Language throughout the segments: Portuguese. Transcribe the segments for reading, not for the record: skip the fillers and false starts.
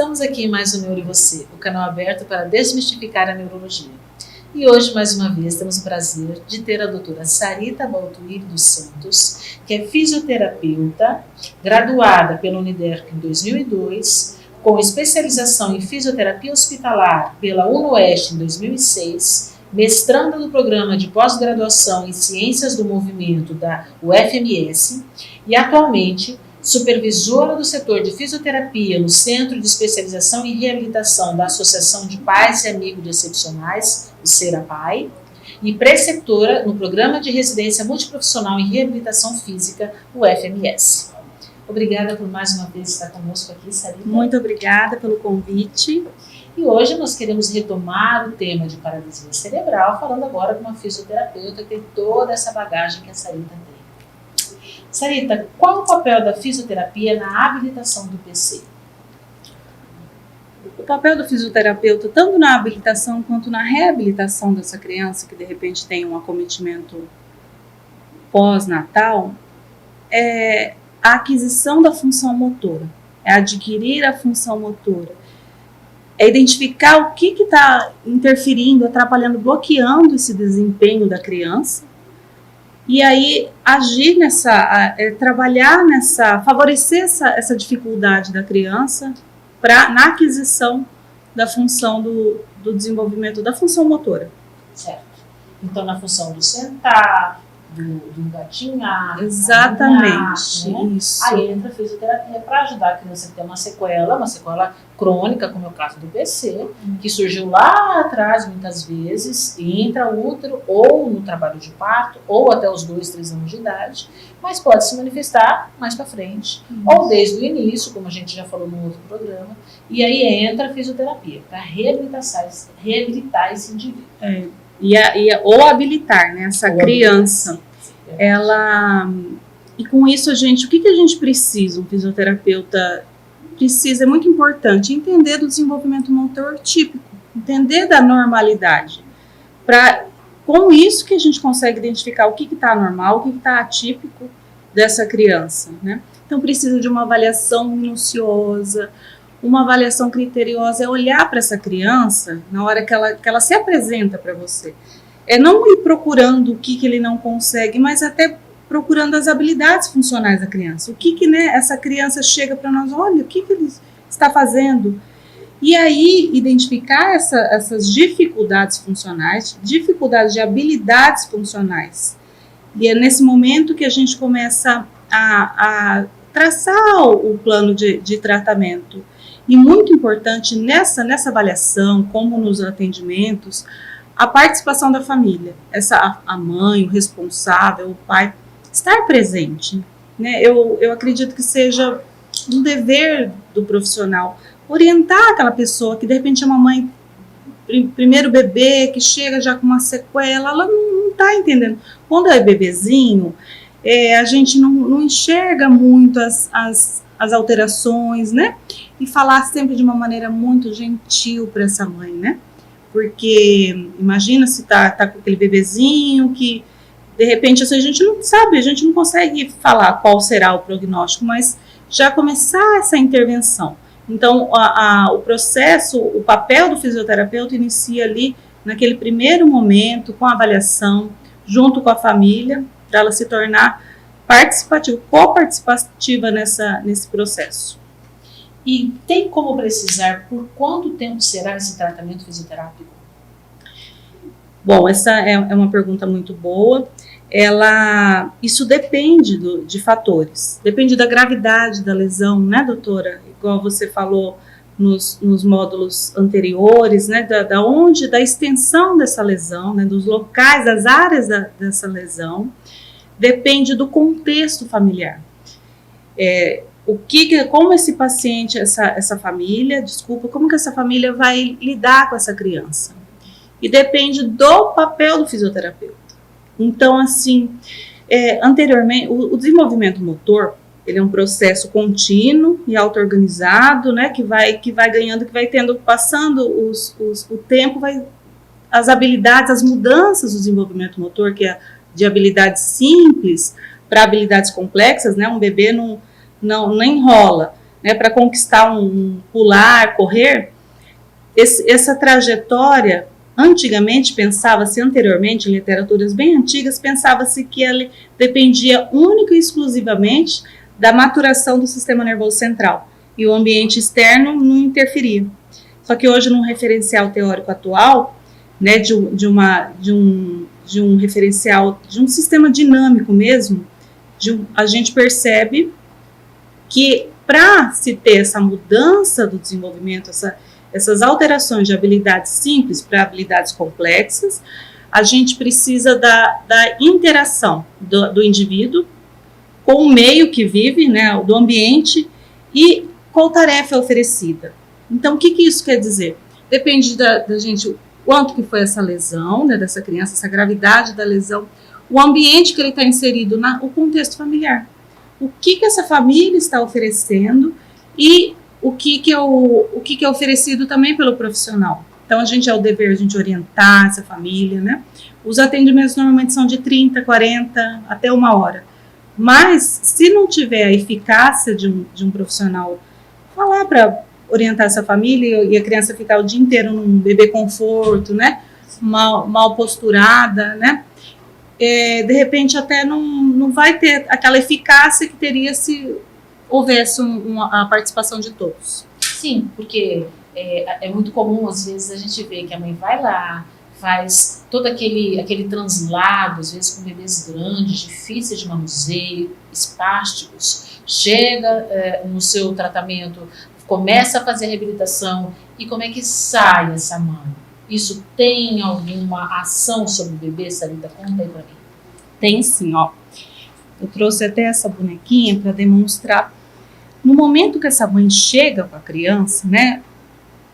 Estamos aqui em mais um Neuro e Você, o canal aberto para desmistificar a neurologia. E hoje, mais uma vez, temos o prazer de ter a doutora Sarita Baltuir dos Santos, que é fisioterapeuta, graduada pela Uniderp em 2002, com especialização em fisioterapia hospitalar pela UNOeste em 2006, mestranda do programa de pós-graduação em Ciências do Movimento da UFMS e atualmente supervisora do setor de fisioterapia no Centro de Especialização em Reabilitação da Associação de Pais e Amigos de Excepcionais, o SERAPAI, e preceptora no Programa de Residência Multiprofissional em Reabilitação Física, o FMS. Obrigada por mais uma vez estar conosco aqui, Sarita. Muito obrigada pelo convite. E hoje nós queremos retomar o tema de paralisia cerebral, falando agora com uma fisioterapeuta que tem toda essa bagagem que a Sarita tem. Sarita, qual o papel da fisioterapia na habilitação do PC? O papel do fisioterapeuta, tanto na habilitação quanto na reabilitação dessa criança que de repente tem um acometimento pós-natal, é a aquisição da função motora, é adquirir a função motora, é identificar o que está interferindo, atrapalhando, bloqueando esse desempenho da criança. E aí agir trabalhar favorecer essa dificuldade da criança na aquisição da função do desenvolvimento da função motora. Certo. Então na função do sentar, do engatinhar. Exatamente, caminhar, né? Isso. Aí entra a fisioterapia para ajudar a criança que tem uma sequela crônica, como é o caso do PC, que surgiu lá atrás muitas vezes, intraútero ou no trabalho de parto, ou até os 2, 3 anos de idade, mas pode se manifestar mais para frente, ou desde o início, como a gente já falou no outro programa, e aí entra a fisioterapia para reabilitar esse indivíduo. Ou habilitar, né, essa criança. E com isso o que a gente precisa? Um fisioterapeuta precisa, é muito importante, entender do desenvolvimento motor típico, entender da normalidade. Com isso que a gente consegue identificar o que está normal, o que está atípico dessa criança, né? Então precisa de uma avaliação minuciosa, uma avaliação criteriosa, é olhar para essa criança na hora que ela se apresenta para você. É não ir procurando o que ele não consegue, mas até procurando as habilidades funcionais da criança. O que né, essa criança chega para nós, olha, o que ele está fazendo? E aí identificar essas dificuldades funcionais, dificuldades de habilidades funcionais. E é nesse momento que a gente começa a traçar o plano de tratamento. E muito importante nessa avaliação, como nos atendimentos, a participação da família, a mãe, o responsável, o pai, estar presente, né? Eu acredito que seja um dever do profissional orientar aquela pessoa que de repente é uma mãe, primeiro bebê, que chega já com uma sequela, ela não está entendendo. Quando é bebezinho, a gente não enxerga muito as alterações, né? E falar sempre de uma maneira muito gentil para essa mãe, né? Porque imagina se tá com aquele bebezinho que de repente assim, a gente não sabe, a gente não consegue falar qual será o prognóstico, mas já começar essa intervenção. Então o processo, o papel do fisioterapeuta inicia ali naquele primeiro momento com a avaliação junto com a família para ela se tornar coparticipativa nesse processo. E tem como precisar por quanto tempo será esse tratamento fisioterápico? Bom, essa é uma pergunta muito boa. Isso depende de fatores. Depende da gravidade da lesão, né, doutora? Igual você falou nos módulos anteriores, né, da extensão dessa lesão, né, dos locais, das áreas dessa lesão. Depende do contexto familiar. Como esse paciente, essa família, como que essa família vai lidar com essa criança. E depende do papel do fisioterapeuta. Então, assim, anteriormente, o desenvolvimento motor, ele é um processo contínuo e auto-organizado, né, que vai ganhando, que vai passando o tempo, as habilidades, as mudanças do desenvolvimento motor, que é de habilidades simples para habilidades complexas, né, um bebê não enrola. né, para conquistar pular, correr, essa trajetória, antigamente pensava-se, anteriormente, em literaturas bem antigas, pensava-se que ela dependia única e exclusivamente da maturação do sistema nervoso central, e o ambiente externo não interferia. Só que hoje, num referencial teórico atual, né, de um referencial, de um sistema dinâmico mesmo, a gente percebe que para se ter essa mudança do desenvolvimento, essas alterações de habilidades simples para habilidades complexas, a gente precisa da interação do indivíduo com o meio que vive, né, do ambiente, e qual tarefa é oferecida. Então, o que isso quer dizer? Depende da gente, quanto que foi essa lesão, né, dessa criança, essa gravidade da lesão, o ambiente que ele está inserido, o contexto familiar. O que essa família está oferecendo e o que é oferecido também pelo profissional. Então, é o dever a gente orientar essa família, né? Os atendimentos normalmente são de 30, 40, até 1 hora. Mas, se não tiver a eficácia de um profissional falar para orientar essa família e a criança ficar o dia inteiro num bebê conforto, né? Mal posturada, né? De repente até não vai ter aquela eficácia que teria se houvesse a participação de todos. Sim, porque é muito comum, às vezes, a gente ver que a mãe vai lá, faz todo aquele translado, às vezes com bebês grandes, difíceis de manuseio, espásticos, chega no seu tratamento, começa a fazer a reabilitação, e como é que sai essa mãe? Isso tem alguma ação sobre o bebê, Sarita? Conta aí pra mim. Tem sim, ó. Eu trouxe até essa bonequinha para demonstrar. No momento que essa mãe chega com a criança, né?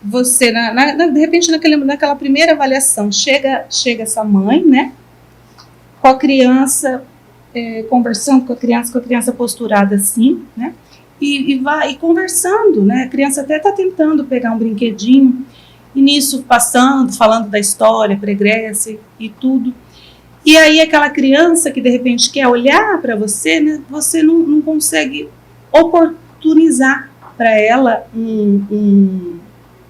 Você, de repente, naquela primeira avaliação, chega essa mãe, né? Com a criança, conversando com a criança posturada assim, né? E vai conversando, né? A criança até está tentando pegar um brinquedinho, e nisso falando da história pregressa e tudo. E aí aquela criança que de repente quer olhar para você, né? Você não consegue oportunizar para ela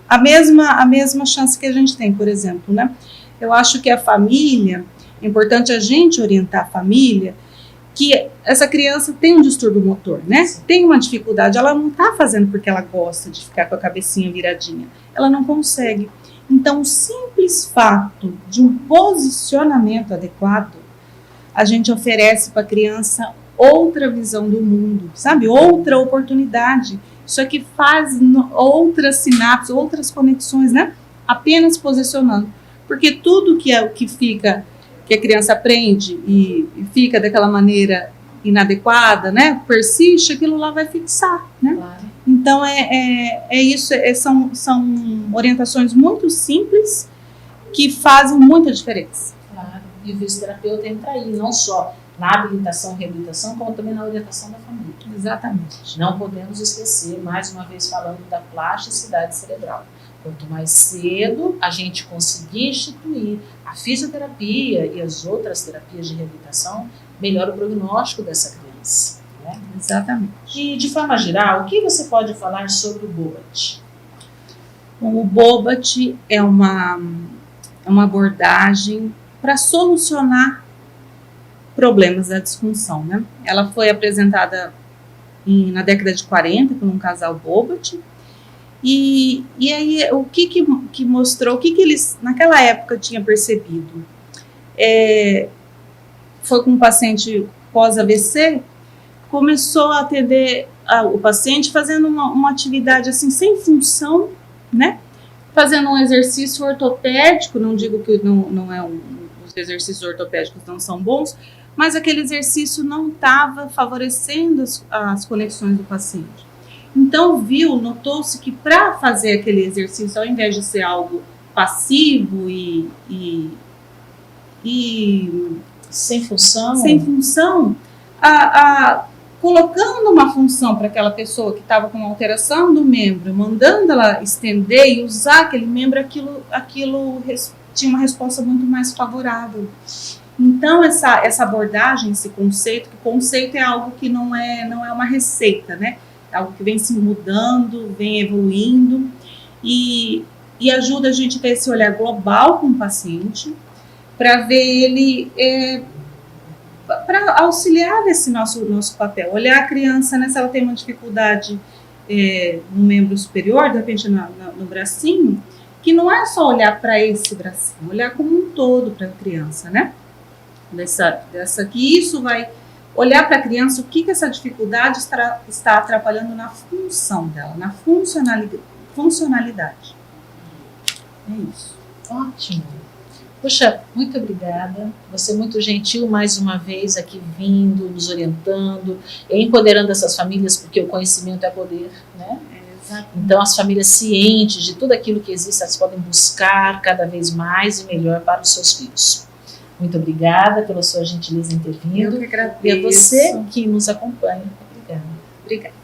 a mesma chance que a gente tem, por exemplo, né? Eu acho que a família, é importante a gente orientar a família, que essa criança tem um distúrbio motor, né? Tem uma dificuldade, ela não está fazendo porque ela gosta de ficar com a cabecinha viradinha, ela não consegue. Então, o simples fato de um posicionamento adequado, a gente oferece para a criança outra visão do mundo, sabe? Outra oportunidade. Isso aqui faz outras sinapses, outras conexões, né? Apenas posicionando. Porque tudo que a criança aprende e fica daquela maneira inadequada, né? Persiste, aquilo lá vai fixar, né? Claro. Então, isso, são orientações muito simples que fazem muita diferença. Claro, e o fisioterapeuta entra aí, não só na habilitação e reabilitação, como também na orientação da família. Exatamente. Não podemos esquecer, mais uma vez falando da plasticidade cerebral. Quanto mais cedo a gente conseguir instituir a fisioterapia e as outras terapias de reabilitação, melhor o prognóstico dessa criança. Né? Exatamente. E, de forma geral, o que você pode falar sobre o Bobat? Bom, o Bobat é uma abordagem para solucionar problemas da disfunção, né? Ela foi apresentada na década de 40 por um casal Bobat. E aí, o que mostrou, o que eles, naquela época, tinham percebido? Foi com um paciente pós-AVC, começou a atender o paciente fazendo uma atividade assim, sem função, né? Fazendo um exercício ortopédico, não digo que não é os exercícios ortopédicos não são bons, mas aquele exercício não estava favorecendo as conexões do paciente. Então, notou-se que para fazer aquele exercício, ao invés de ser algo passivo e sem função, colocando uma função para aquela pessoa que estava com alteração do membro, mandando ela estender e usar aquele membro, aquilo tinha uma resposta muito mais favorável. Então, essa abordagem, esse conceito, que o conceito é algo que não é uma receita, né? algo que vem se mudando, vem evoluindo e ajuda a gente a ter esse olhar global com o paciente para ver ele, para auxiliar nesse nosso papel. Olhar a criança, né, se ela tem uma dificuldade no membro superior, de repente no bracinho, que não é só olhar para esse bracinho, olhar como um todo para a criança, né? Que isso vai olhar para a criança o que essa dificuldade está atrapalhando na função dela, na funcionalidade. É isso. Ótimo. Poxa, muito obrigada. Você é muito gentil mais uma vez aqui vindo, nos orientando, empoderando essas famílias, porque o conhecimento é poder, né? Então as famílias cientes de tudo aquilo que existe, elas podem buscar cada vez mais e melhor para os seus filhos. Muito obrigada pela sua gentileza intervindo. Eu que agradeço. E a você que nos acompanha. Obrigada. Obrigada.